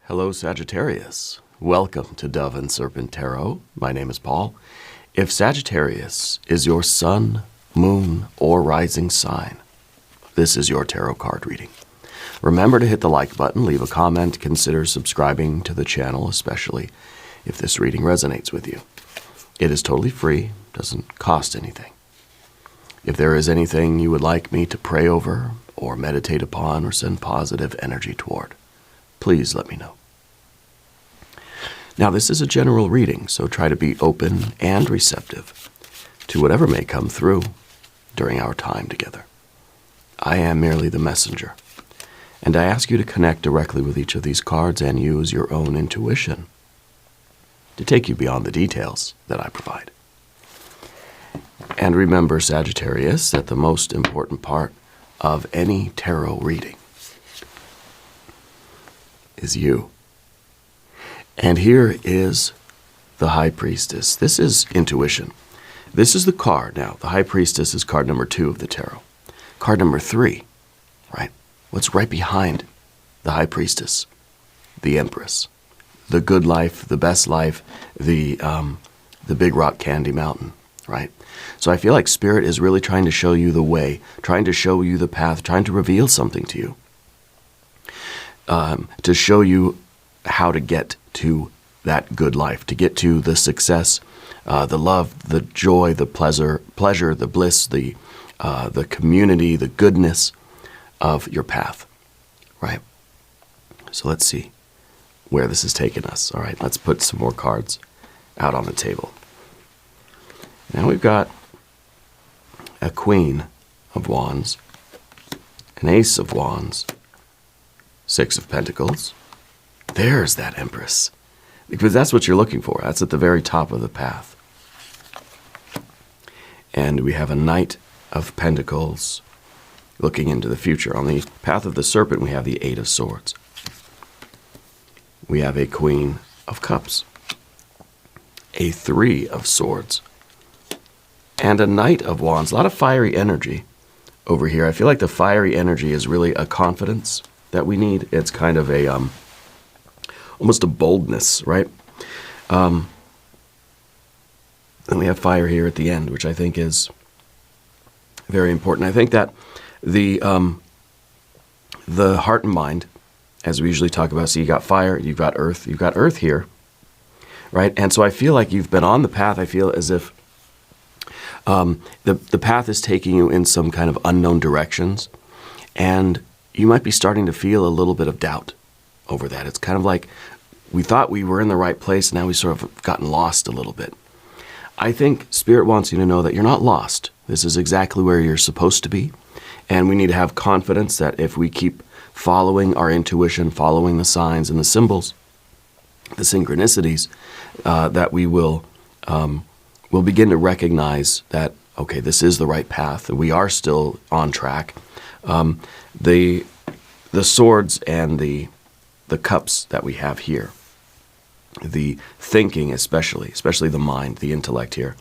Hello, Sagittarius. Welcome to Dove and Serpent Tarot. My name is Paul. If Sagittarius is your sun, moon, or rising sign, this is your tarot card reading. Remember to hit the like button, leave a comment, consider subscribing to the channel, especially if this reading resonates with you. It is totally free, doesn't cost anything. If there is anything you would like me to pray over or meditate upon or send positive energy toward, please let me know. Now, this is a general reading, so try to be open and receptive to whatever may come through during our time together. I am merely the messenger, and I ask you to connect directly with each of these cards and use your own intuition to take you beyond the details that I provide. And remember, Sagittarius, that the most important part of any tarot reading is you. And here is the High Priestess. This is intuition. This is the card. Now, the High Priestess is card number 2 of the tarot. Card number 3, right? What's right behind the High Priestess? The Empress. The good life, the best life, the big rock candy mountain, right? So I feel like Spirit is really trying to show you the way, trying to show you the path, trying to reveal something to you, to show you how to get to that good life, to get to the success, the love, the joy, the pleasure, the bliss, the community, the goodness of your path, right? So let's see where this has taken us. All right, let's put some more cards out on the table. Now we've got a Queen of Wands, an Ace of Wands, 6 of Pentacles. There's that Empress, because that's what you're looking for. That's at the very top of the path. And we have a Knight of Pentacles looking into the future. On the path of the Serpent, we have the 8 of Swords. We have a Queen of Cups, a 3 of Swords, and a Knight of Wands. A lot of fiery energy over here. I feel like the fiery energy is really a confidence that we need. It's kind of a almost a boldness, right? And we have fire here at the end, which I think is very important. I think that the heart and mind, as we usually talk about, so you got fire, you've got earth here, right? And so I feel like you've been on the path. I feel as if the path is taking you in some kind of unknown directions, and you might be starting to feel a little bit of doubt over that. It's kind of like we thought we were in the right place, and now we sort of gotten lost a little bit. I think Spirit wants you to know that you're not lost. This is exactly where you're supposed to be, and we need to have confidence that if we keep following our intuition, following the signs and the symbols, the synchronicities, that we will we'll begin to recognize that, okay, this is the right path, and we are still on track. The swords and the cups that we have here, the thinking especially the mind, the intellect here,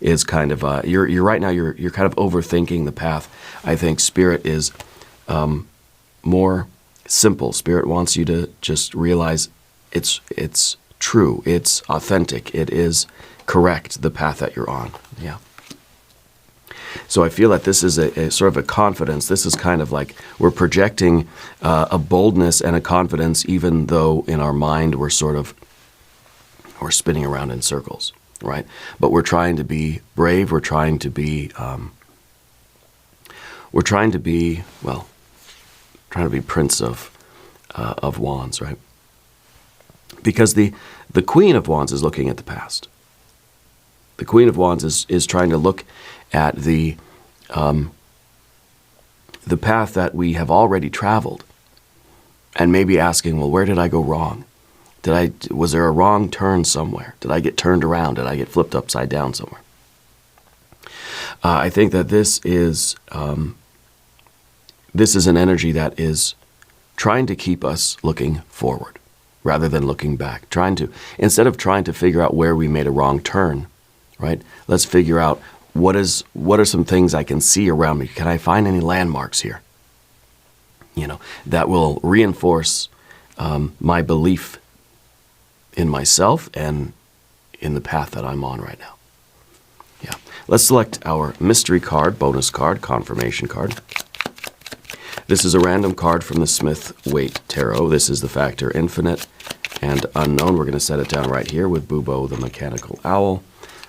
is kind of you're right now you're kind of overthinking the path. I think Spirit is more simple. Spirit wants you to just realize it's true, it's authentic, it is correct, the path that you're on. Yeah. So I feel that this is a sort of a confidence. This is kind of like we're projecting a boldness and a confidence, even though in our mind we're spinning around in circles, right? But we're trying to be brave. We're trying to be Prince of Wands, right? Because the Queen of Wands is looking at the past. The Queen of Wands is trying to look at the path that we have already traveled, and maybe asking, well, where did I go wrong? Was there a wrong turn somewhere? Did I get turned around? Did I get flipped upside down somewhere? I think that this is an energy that is trying to keep us looking forward rather than looking back. Instead of trying to figure out where we made a wrong turn, right? Let's figure out what are some things I can see around me. Can I find any landmarks here? That will reinforce my belief in myself and in the path that I'm on right now. Yeah. Let's select our mystery card, bonus card, confirmation card. This is a random card from the Smith-Waite Tarot. This is the factor infinite and unknown. We're going to set it down right here with Bubo the Mechanical Owl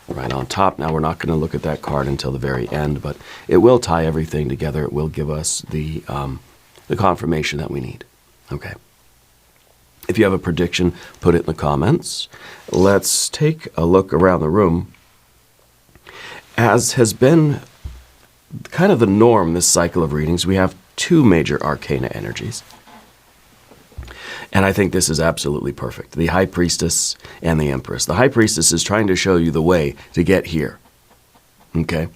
right on top. Now, we're not going to look at that card until the very end, but it will tie everything together. It will give us the confirmation that we need. Okay. If you have a prediction, put it in the comments. Let's take a look around the room. As has been kind of the norm this cycle of readings, we have two major arcana energies. And I think this is absolutely perfect. The High Priestess and the Empress. The High Priestess is trying to show you the way to get here. Okay?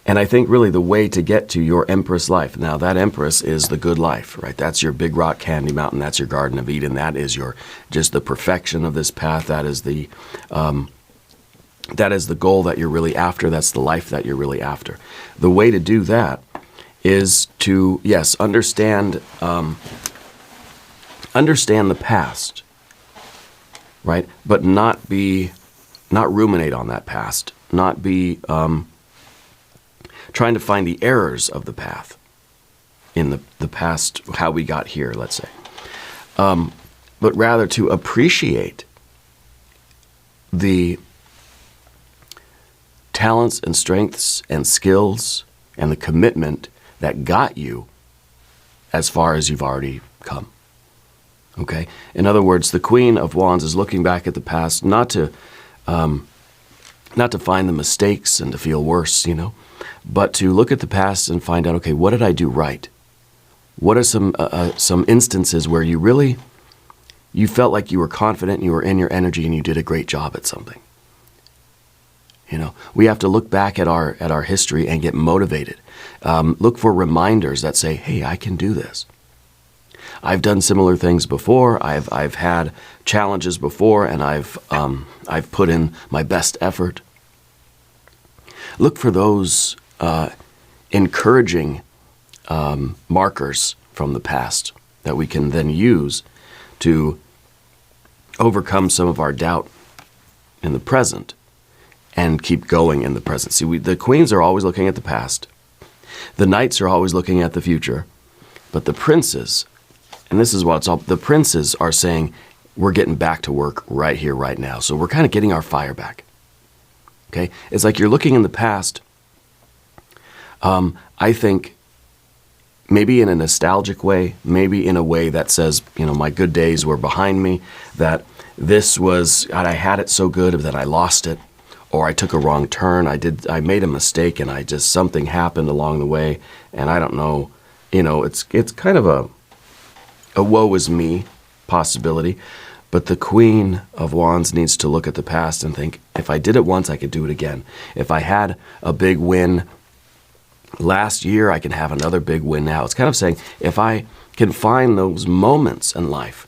And I think really the way to get to your Empress life. Now, that Empress is the good life, right? That's your Big Rock Candy Mountain. That's your Garden of Eden. That is your just the perfection of this path. That is the goal that you're really after. That's the life that you're really after. The way to do that is to, yes, understand the past, right? But not ruminate on that past. Not be trying to find the errors of the path in the past, how we got here, let's say. But rather to appreciate the talents and strengths and skills and the commitment that got you as far as you've already come. Okay? In other words, the Queen of Wands is looking back at the past, not to find the mistakes and to feel worse, but to look at the past and find out, okay, what did I do right? What are some instances where you felt like you were confident and you were in your energy and you did a great job at something? We have to look back at our history and get motivated. Look for reminders that say, hey, I can do this. I've done similar things before. I've had challenges before, and I've put in my best effort. Look for those encouraging markers from the past that we can then use to overcome some of our doubt in the present and keep going in the present. See, the queens are always looking at the past. The knights are always looking at the future. But the princes, and this is what it's all, the princes are saying, we're getting back to work right here, right now. So we're kind of getting our fire back. Okay? It's like you're looking in the past, I think, maybe in a nostalgic way, maybe in a way that says, my good days were behind me, that this was, God, I had it so good that I lost it, or I took a wrong turn, I made a mistake, and something happened along the way, and I don't know, it's kind of a woe is me possibility. But the Queen of Wands needs to look at the past and think, if I did it once, I could do it again. If I had a big win last year, I can have another big win now. It's kind of saying, if I can find those moments in life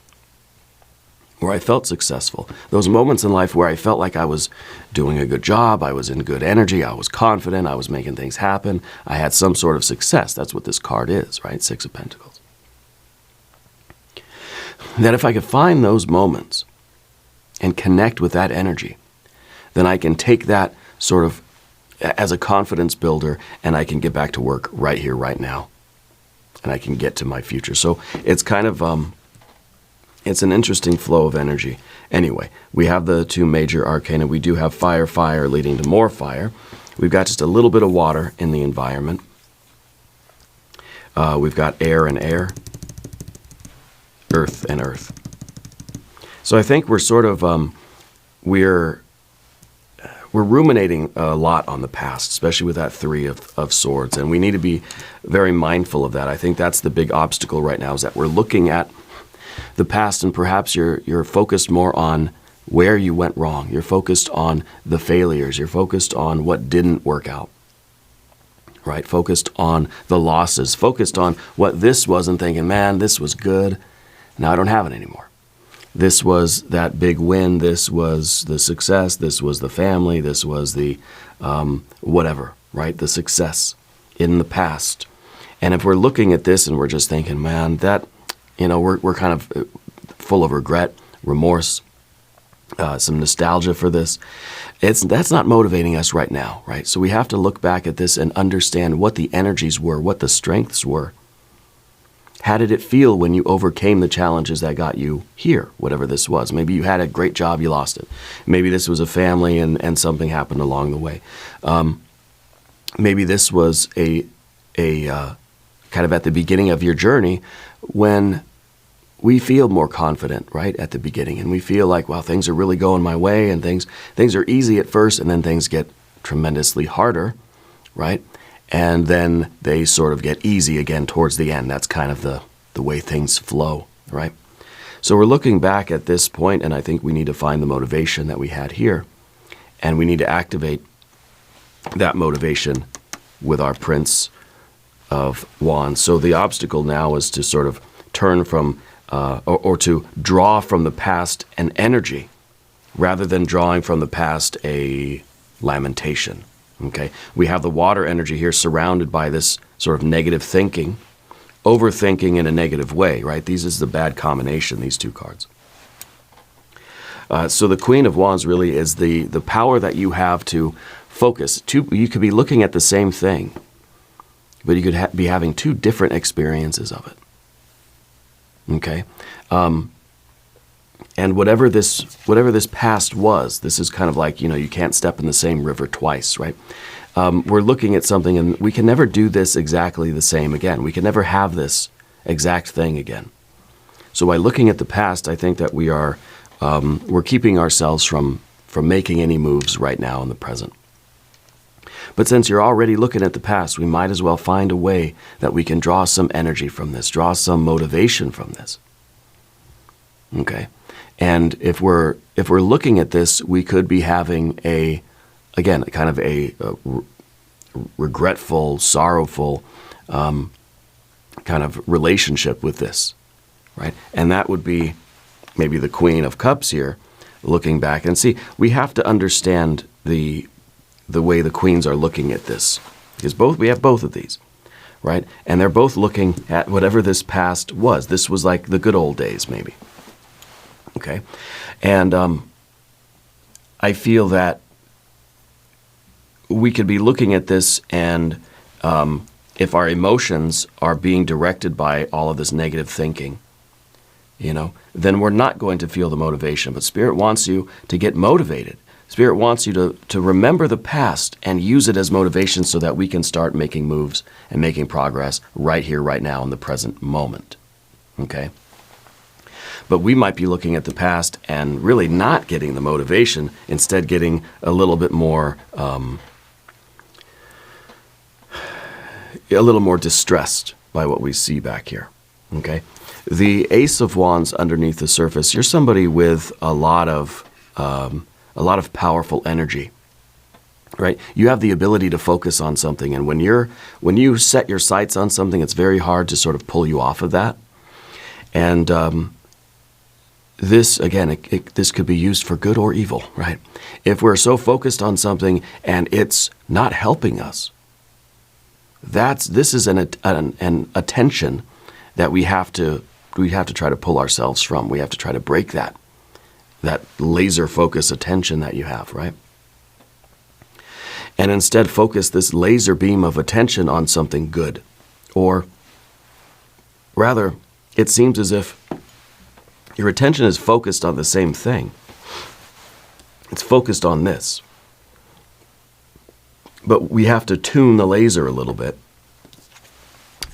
where I felt successful, those moments in life where I felt like I was doing a good job, I was in good energy, I was confident, I was making things happen, I had some sort of success. That's what this card is, right? Six of Pentacles. That if I could find those moments and connect with that energy, then I can take that sort of as a confidence builder, and I can get back to work right here, right now. And I can get to my future. So it's kind of, it's an interesting flow of energy. Anyway, we have the two major arcana. We do have fire, fire leading to more fire. We've got just a little bit of water in the environment. We've got air and air, earth and earth. So I think we're sort of, we're ruminating a lot on the past, especially with that Three of Swords, and we need to be very mindful of that. I think that's the big obstacle right now, is that we're looking at the past, and perhaps you're focused more on where you went wrong. You're focused on the failures. You're focused on what didn't work out, right? Focused on the losses. Focused on what this was and thinking, man, this was good. Now I don't have it anymore. This was that big win, this was the success, this was the family, this was the whatever, right? The success in the past. And if we're looking at this and we're just thinking, man, that We're kind of full of regret, remorse, some nostalgia for this. That's not motivating us right now, right? So we have to look back at this and understand what the energies were, what the strengths were. How did it feel when you overcame the challenges that got you here, whatever this was? Maybe you had a great job, you lost it. Maybe this was a family and something happened along the way. Maybe this was a kind of at the beginning of your journey when we feel more confident, right, at the beginning. And we feel like, wow, things are really going my way and things are easy at first and then things get tremendously harder, right? And then they sort of get easy again towards the end. That's kind of the way things flow, right? So we're looking back at this point, and I think we need to find the motivation that we had here. And we need to activate that motivation with our Prince of Wands. So the obstacle now is to sort of turn from, or to draw from the past an energy, rather than drawing from the past a lamentation. Okay, we have the water energy here surrounded by this sort of negative thinking, overthinking in a negative way, right? This is the bad combination, these two cards. So the Queen of Wands really is the power that you have to focus. You could be looking at the same thing, but you could be having two different experiences of it. Okay? And whatever this past was, this is kind of like, you can't step in the same river twice, right? We're looking at something and we can never do this exactly the same again. We can never have this exact thing again. So by looking at the past, I think that we're keeping ourselves from making any moves right now in the present. But since you're already looking at the past, we might as well find a way that we can draw some energy from this, draw some motivation from this. Okay? And if we're looking at this, we could be having a regretful, sorrowful kind of relationship with this, right? And that would be maybe the Queen of Cups here, looking back and see. We have to understand the way the queens are looking at this, because we have both of these, right? And they're both looking at whatever this past was. This was like the good old days, maybe. Okay, and I feel that we could be looking at this, and if our emotions are being directed by all of this negative thinking, then we're not going to feel the motivation. But Spirit wants you to get motivated. Spirit wants you to remember the past and use it as motivation so that we can start making moves and making progress right here, right now, in the present moment. Okay? But we might be looking at the past and really not getting the motivation, instead getting a little bit more, distressed by what we see back here. Okay, the Ace of Wands underneath the surface. You're somebody with a lot of powerful energy, right? You have the ability to focus on something, and when you set your sights on something, it's very hard to sort of pull you off of that. And this, again, this could be used for good or evil, right? If we're so focused on something and it's not helping us, this is an attention that we have to try to pull ourselves from. We have to try to break that laser focus attention that you have, right? And instead focus this laser beam of attention on something good. Or rather, it seems as if your attention is focused on the same thing. It's focused on this. But we have to tune the laser a little bit.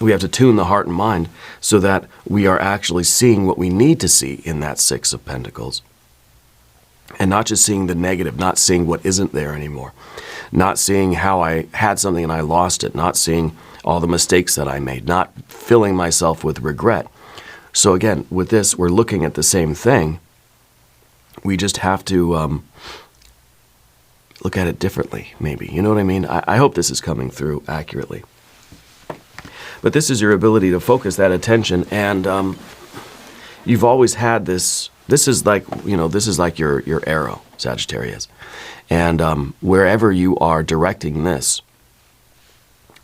We have to tune the heart and mind so that we are actually seeing what we need to see in that Six of Pentacles. And not just seeing the negative, not seeing what isn't there anymore. Not seeing how I had something and I lost it. Not seeing all the mistakes that I made. Not filling myself with regret. So again, with this, we're looking at the same thing. We just have to look at it differently, maybe. You know what I mean? I hope this is coming through accurately. But this is your ability to focus that attention, and you've always had this. This is like, this is like your arrow, Sagittarius. And wherever you are directing this,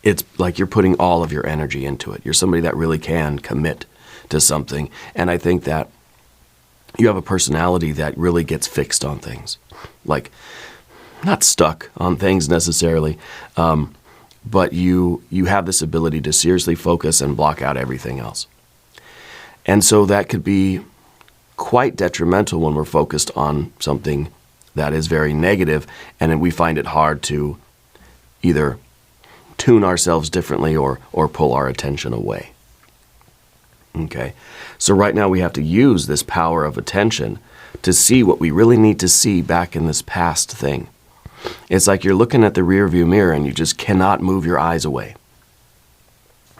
it's like you're putting all of your energy into it. You're somebody that really can commit to something. And I think that you have a personality that really gets fixed on things. Like, not stuck on things necessarily, but you have this ability to seriously focus and block out everything else. And so that could be quite detrimental when we're focused on something that is very negative, and then we find it hard to either tune ourselves differently or pull our attention away. Okay, so right now we have to use this power of attention to see what we really need to see back in this past thing. It's like you're looking at the rearview mirror and you just cannot move your eyes away.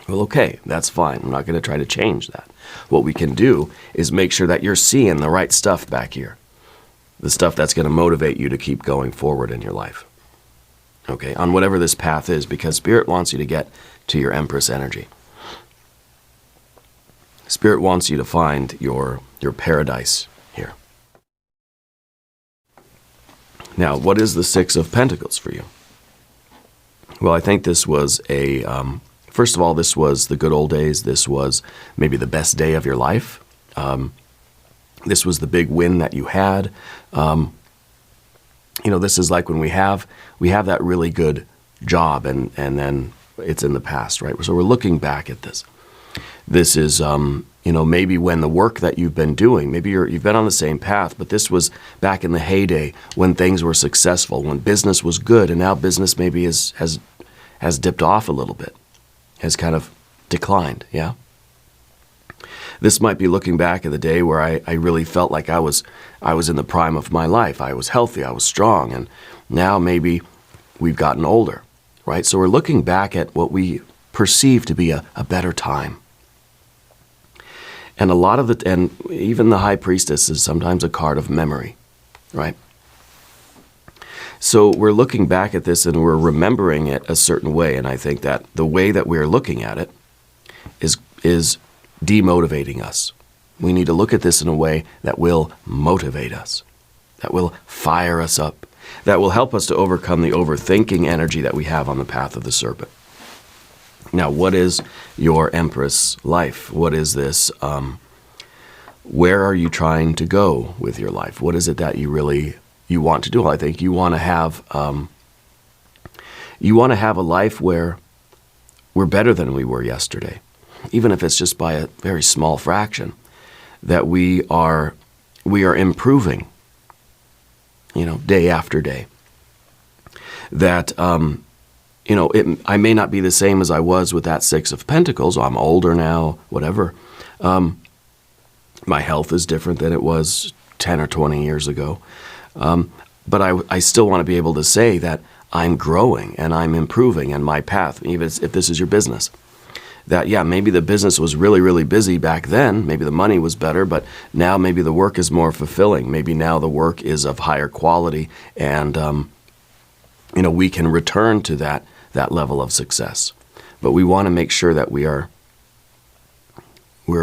Well, okay, that's fine. I'm not going to try to change that. What we can do is make sure that you're seeing the right stuff back here. The stuff that's going to motivate you to keep going forward in your life. Okay, on whatever this path is, because Spirit wants you to get to your Empress energy. Spirit wants you to find your paradise here. Now, what is the Six of Pentacles for you? Well, I think this was first of all, this was the good old days. This was maybe the best day of your life. This was the big win that you had. This is like when we have that really good job and then it's in the past, right? So we're looking back at this. This is, maybe when the work that you've been doing, maybe you've been on the same path, but this was back in the heyday when things were successful, when business was good, and now business maybe has dipped off a little bit, has kind of declined, yeah? This might be looking back at the day where I really felt like I was in the prime of my life. I was healthy, I was strong, and now maybe we've gotten older, right? So we're looking back at what we perceive to be a better time. And and even the High Priestess is sometimes a card of memory, right? So we're looking back at this and we're remembering it a certain way, and I think that the way that we're looking at it is demotivating us. We need to look at this in a way that will motivate us, that will fire us up, that will help us to overcome the overthinking energy that we have on the path of the serpent. Now, what is your Empress life? What is this? Where are you trying to go with your life? What is it that you want to do? I think you want to have a life where we're better than we were yesterday, even if it's just by a very small fraction. That we are improving, day after day. That I may not be the same as I was with that Six of Pentacles. I'm older now, whatever. My health is different than it was 10 or 20 years ago. But I still want to be able to say that I'm growing and I'm improving and my path, even if this is your business. That, yeah, maybe the business was really, really busy back then. Maybe the money was better, but now maybe the work is more fulfilling. Maybe now the work is of higher quality and, we can return to that level of success. But we want to make sure that we're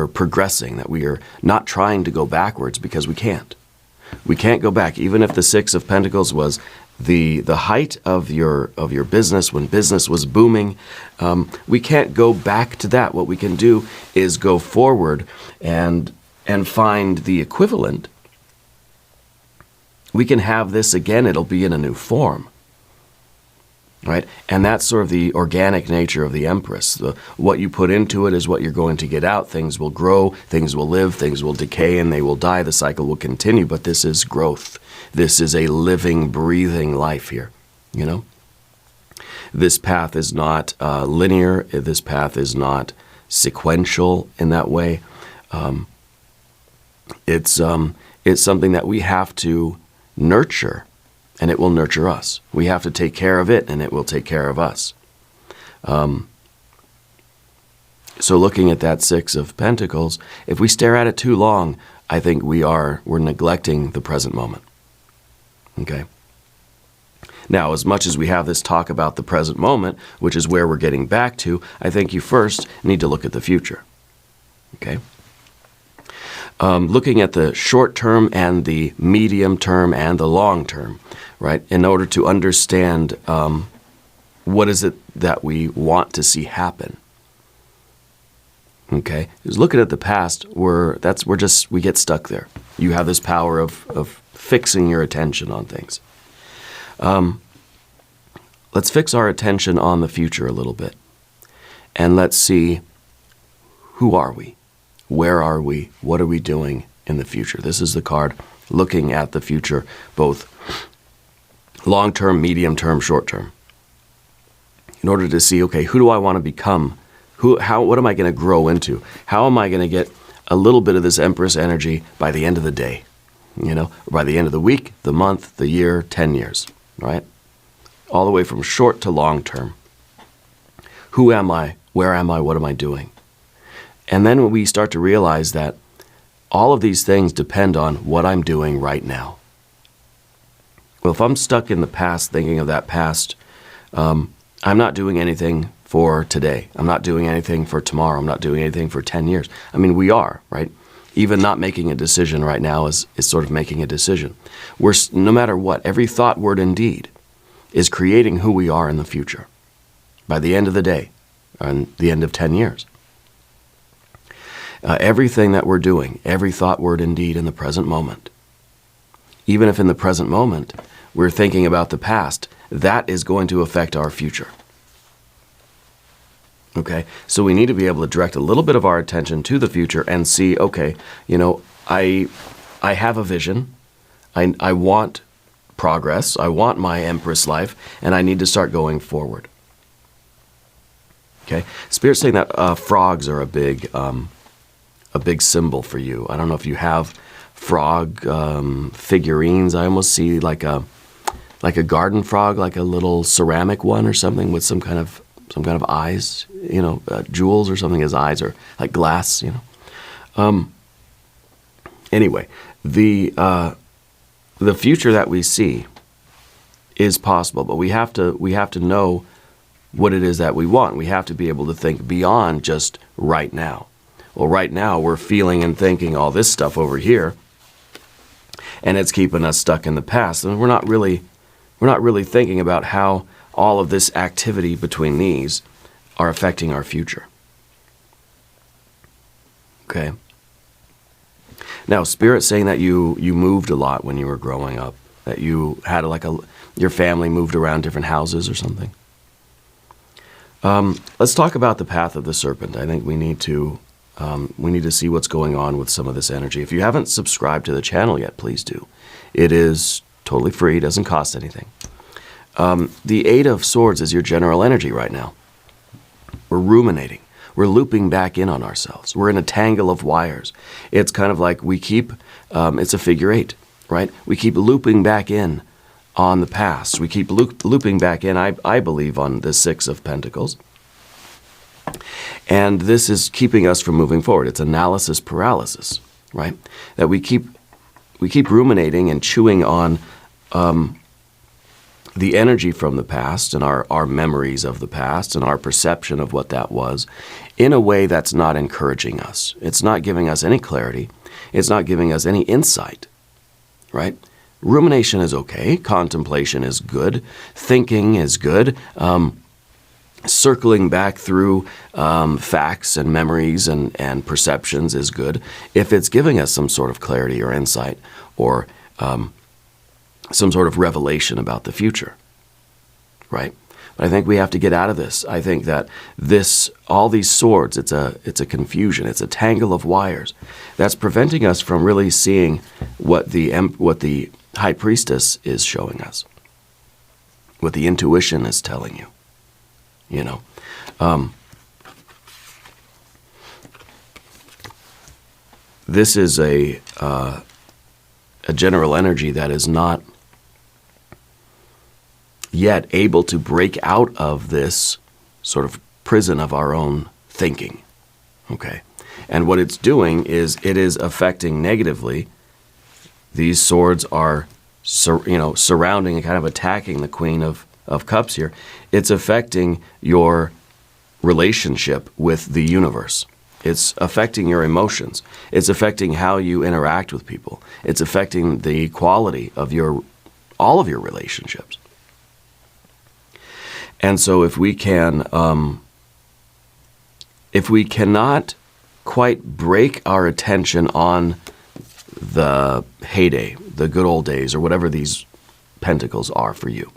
progressing, that we are not trying to go backwards, because we can't. We can't go back. Even if the Six of Pentacles was the height of your business, when business was booming, we can't go back to that. What we can do is go forward and find the equivalent. We can have this again. It'll be in a new form. Right? And that's sort of the organic nature of the Empress. What you put into it is what you're going to get out. Things will grow, things will live, things will decay, and they will die. The cycle will continue, but this is growth. This is a living, breathing life here, This path is not linear. This path is not sequential in that way. It's something that we have to nurture. And it will nurture us. We have to take care of it, and it will take care of us. So looking at that Six of Pentacles, if we stare at it too long, I think we're neglecting the present moment. Okay? Now, as much as we have this talk about the present moment, which is where we're getting back to, I think you first need to look at the future. Okay? Looking at the short term and the medium term and the long term, right? In order to understand what is it that we want to see happen. Okay? Because looking at the past, we get stuck there. You have this power of fixing your attention on things. Let's fix our attention on the future a little bit. And let's see, who are we? Where are we? What are we doing in the future? This is the card looking at the future, both long-term, medium-term, short-term. In order to see, okay, who do I want to become? What am I going to grow into? How am I going to get a little bit of this Empress energy by the end of the day? Or by the end of the week, the month, the year, 10 years, right? All the way from short to long term. Who am I? Where am I? What am I doing? And then when we start to realize that all of these things depend on what I'm doing right now. Well, if I'm stuck in the past, thinking of that past, I'm not doing anything for today. I'm not doing anything for tomorrow. I'm not doing anything for 10 years. I mean, we are, right? Even not making a decision right now is sort of making a decision. No matter what, every thought, word, and deed is creating who we are in the future by the end of the day, and the end of 10 years. Everything that we're doing, every thought, word, and deed in the present moment, even if in the present moment we're thinking about the past, that is going to affect our future. Okay, so we need to be able to direct a little bit of our attention to the future and see, okay, I have a vision. I want progress. I want my Empress life, and I need to start going forward. Okay, Spirit's saying that frogs are a big symbol for you. I don't know if you have frog figurines. I almost see like a garden frog, like a little ceramic one or something with some kind of eyes, jewels or something as eyes, or like glass, Anyway, the future that we see is possible, but we have to know what it is that we want. We have to be able to think beyond just right now. Well, right now we're feeling and thinking all this stuff over here, and it's keeping us stuck in the past, and we're not really thinking about how all of this activity between these are affecting our future. Okay. Now, Spirit's saying that you moved a lot when you were growing up, that you had your family moved around different houses or something. Let's talk about the path of the serpent. I think we need to see what's going on with some of this energy. If you haven't subscribed to the channel yet, please do. It is totally free, doesn't cost anything. The Eight of Swords is your general energy right now. We're ruminating. We're looping back in on ourselves. We're in a tangle of wires. It's kind of like we keep, it's a figure eight, right? We keep looping back in on the past. We keep looping back in, I believe, on the Six of Pentacles. And this is keeping us from moving forward. It's analysis paralysis, right? That we keep ruminating and chewing on the energy from the past and our memories of the past and our perception of what that was in a way that's not encouraging us. It's not giving us any clarity. It's not giving us any insight, right? Rumination is okay. Contemplation is good. Thinking is good. Circling back through facts and memories and perceptions is good if it's giving us some sort of clarity or insight or some sort of revelation about the future, right? But I think we have to get out of this. I think that all these swords, it's a confusion. It's a tangle of wires that's preventing us from really seeing what the High Priestess is showing us, what the intuition is telling you. This is a general energy that is not yet able to break out of this sort of prison of our own thinking, okay? And what it's doing is it is affecting negatively. These swords are, surrounding and kind of attacking the Queen of Cups here. It's affecting your relationship with the universe. It's affecting your emotions. It's affecting how you interact with people. It's affecting the quality of all of your relationships. And so if we cannot quite break our attention on the heyday, the good old days, or whatever these pentacles are for you.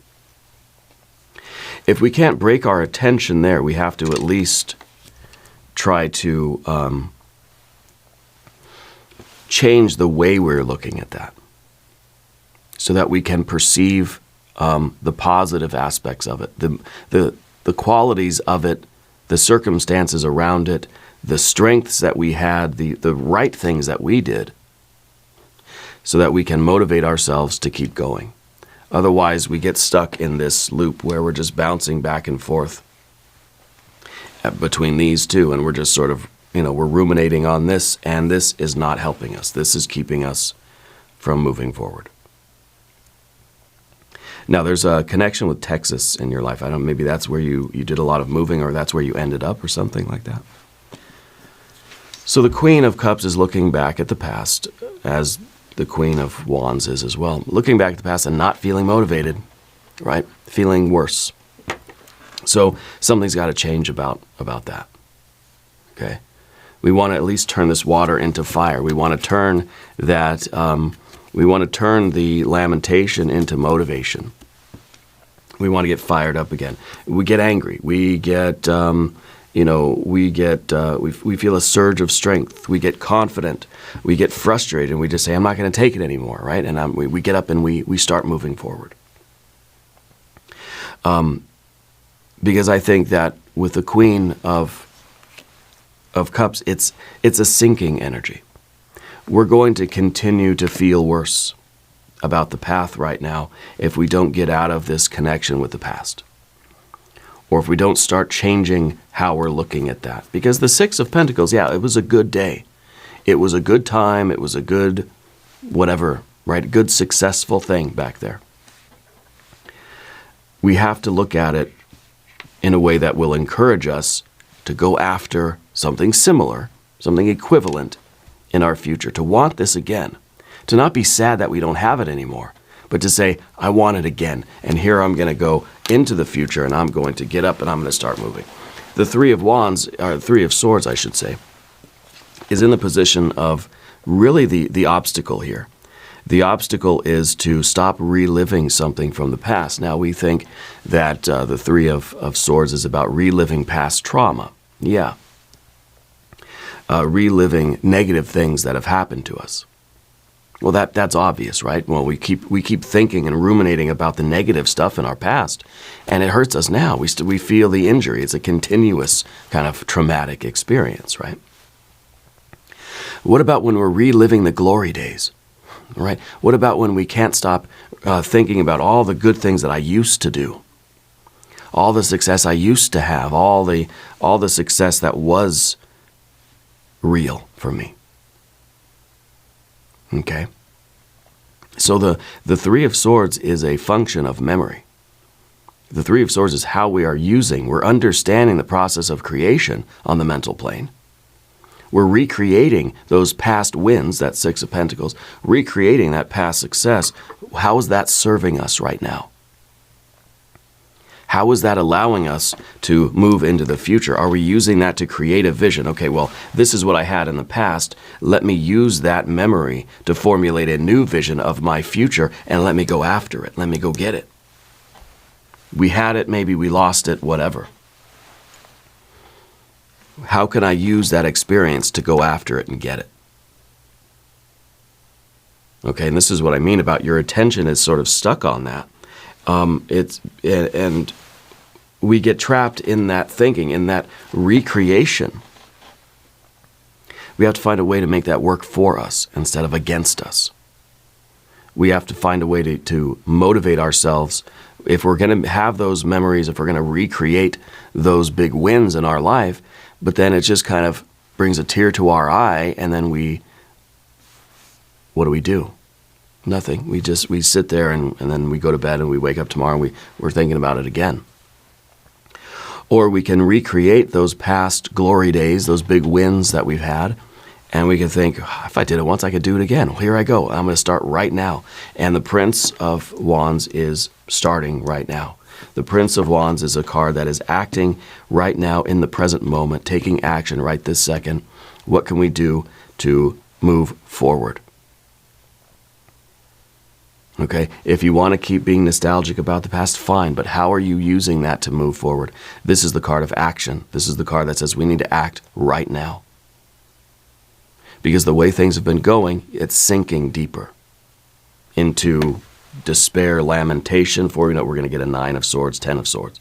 If we can't break our attention there, we have to at least try to change the way we're looking at that so that we can perceive the positive aspects of it, the qualities of it, the circumstances around it, the strengths that we had, the right things that we did, so that we can motivate ourselves to keep going. Otherwise, we get stuck in this loop where we're just bouncing back and forth between these two, and we're just sort of, we're ruminating on this, and this is not helping us. This is keeping us from moving forward. Now, there's a connection with Texas in your life. I don't know, maybe that's where you did a lot of moving, or that's where you ended up, or something like that. So the Queen of Cups is looking back at the past, as the Queen of Wands is as well. Looking back at the past and not feeling motivated, right? Feeling worse. So something's got to change about that, okay? We want to at least turn this water into fire. We want to turn that, we want to turn the lamentation into motivation. We want to get fired up again. We get angry. We get, we feel a surge of strength. We get confident. We get frustrated, and we just say, I'm not going to take it anymore, right? And we get up and we start moving forward. Because I think that with the Queen of Cups, it's a sinking energy. We're going to continue to feel worse about the path right now if we don't get out of this connection with the past, or if we don't start changing how we're looking at that. Because the Six of Pentacles, yeah, it was a good day. It was a good time. It was a good whatever, right? Good successful thing back there. We have to look at it in a way that will encourage us to go after something similar, something equivalent in our future, to want this again, to not be sad that we don't have it anymore, but to say, I want it again, and here I'm going to go into the future, and I'm going to get up and I'm going to start moving. The Three of Wands, or Three of Swords, I should say, is in the position of really the obstacle here. The obstacle is to stop reliving something from the past. Now, we think that the Three of Swords is about reliving past trauma. Yeah. Reliving negative things that have happened to us. Well, that's obvious, right? Well, we keep thinking and ruminating about the negative stuff in our past, and it hurts us now. We feel the injury. It's a continuous kind of traumatic experience, right? What about when we're reliving the glory days, right? What about when we can't stop thinking about all the good things that I used to do, all the success I used to have, all the success that was real for me? Okay? So the Three of Swords is a function of memory. The Three of Swords is how we're understanding the process of creation on the mental plane. We're recreating those past wins, that Six of Pentacles, recreating that past success. How is that serving us right now? How is that allowing us to move into the future? Are we using that to create a vision? Okay, well, this is what I had in the past. Let me use that memory to formulate a new vision of my future, and let me go after it. Let me go get it. We had it, maybe we lost it, whatever. How can I use that experience to go after it and get it? Okay, and this is what I mean about your attention is sort of stuck on that. And we get trapped in that thinking, in that recreation. We have to find a way to make that work for us instead of against us. We have to find a way to motivate ourselves. If we're going to have those memories, if we're going to recreate those big wins in our life, but then it just kind of brings a tear to our eye, and then what do? Nothing. We sit there and then we go to bed and we wake up tomorrow and we're thinking about it again. Or we can recreate those past glory days, those big wins that we've had, and we can think, if I did it once, I could do it again. Well, here I go. I'm going to start right now. And the Prince of Wands is starting right now. The Prince of Wands is a card that is acting right now in the present moment, taking action right this second, What can we do to move forward? Okay, if you want to keep being nostalgic about the past, fine, but how are you using that to move forward? This is the card of action. This is the card that says we need to act right now. Because the way things have been going, it's sinking deeper into despair, lamentation. Before we know it, we're going to get a 9 of swords, 10 of swords.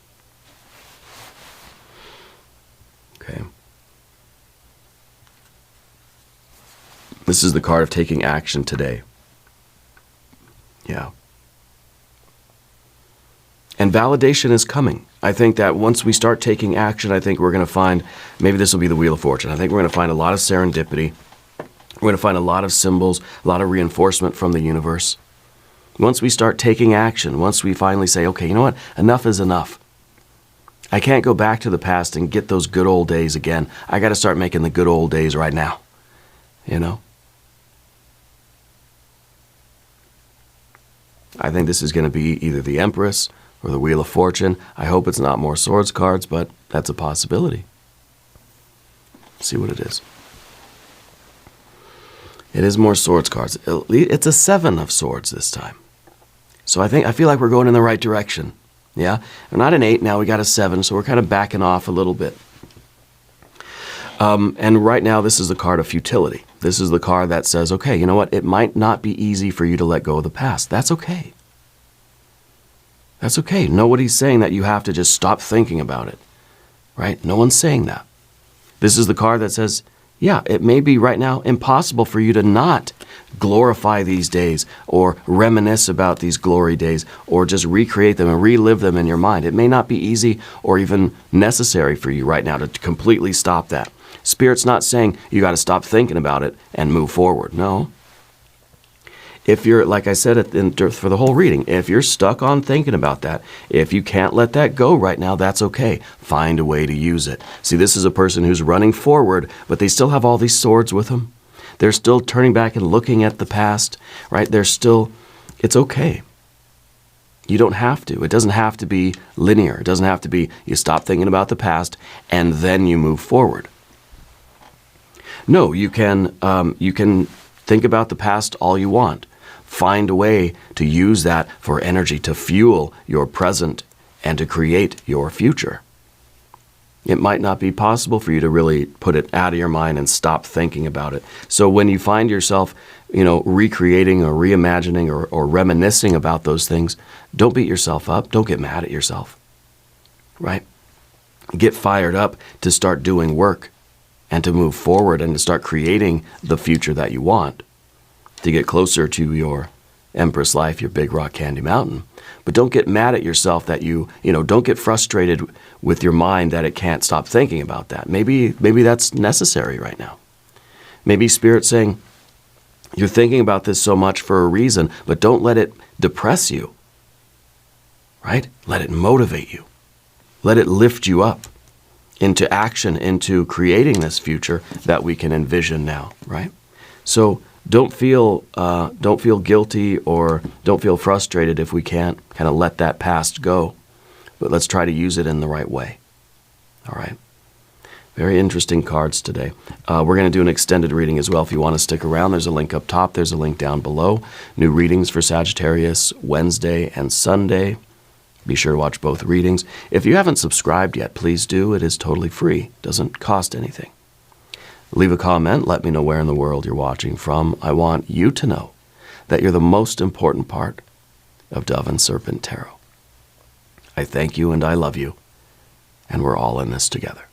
Okay. This is the card of taking action today. Yeah. And validation is coming. I think that once we start taking action, I think we're going to find, maybe this will be the Wheel of Fortune. I think we're going to find a lot of serendipity. We're going to find a lot of symbols, a lot of reinforcement from the universe. Once we start taking action, once we finally say, okay, you know what? Enough is enough. I can't go back to the past and get those good old days again. I got to start making the good old days right now. You know? I think this is going to be either the Empress or the Wheel of Fortune. I hope it's not more swords cards, but that's a possibility. See what it is. It is more swords cards. It's a 7 of swords this time. So I feel like we're going in the right direction. Yeah? We're not an 8 now, we got a 7, so we're kind of backing off a little bit. And right now, this is the card of futility. This is the card that says, okay, you know what? It might not be easy for you to let go of the past. That's okay. That's okay. Nobody's saying that you have to just stop thinking about it, right? No one's saying that. This is the card that says, yeah, it may be right now impossible for you to not glorify these days or reminisce about these glory days or just recreate them and relive them in your mind. It may not be easy or even necessary for you right now to completely stop that. Spirit's not saying you got to stop thinking about it and move forward. No. If you're, like I said for the whole reading, if you're stuck on thinking about that, if you can't let that go right now, that's okay. Find a way to use it. See, this is a person who's running forward, but they still have all these swords with them. They're still turning back and looking at the past, right? It's okay. You don't have to. It doesn't have to be linear. It doesn't have to be you stop thinking about the past and then you move forward. No, you can think about the past all you want. Find a way to use that for energy to fuel your present and to create your future. It might not be possible for you to really put it out of your mind and stop thinking about it. So when you find yourself, recreating or reimagining or reminiscing about those things, don't beat yourself up. Don't get mad at yourself, right? Get fired up to start doing work and to move forward and to start creating the future that you want, to get closer to your Empress life, your big rock candy mountain. But don't get mad at yourself that don't get frustrated with your mind that it can't stop thinking about that. Maybe that's necessary right now. Maybe Spirit's saying, you're thinking about this so much for a reason, but don't let it depress you, right? Let it motivate you. Let it lift you up into action, into creating this future that we can envision now, right? So don't feel guilty or don't feel frustrated if we can't kind of let that past go. But let's try to use it in the right way. All right. Very interesting cards today. We're going to do an extended reading as well. If you want to stick around, there's a link up top. There's a link down below. New readings for Sagittarius Wednesday and Sunday. Be sure to watch both readings. If you haven't subscribed yet, please do. It is totally free. Doesn't cost anything. Leave a comment. Let me know where in the world you're watching from. I want you to know that you're the most important part of Dove and Serpent Tarot. I thank you and I love you, and we're all in this together.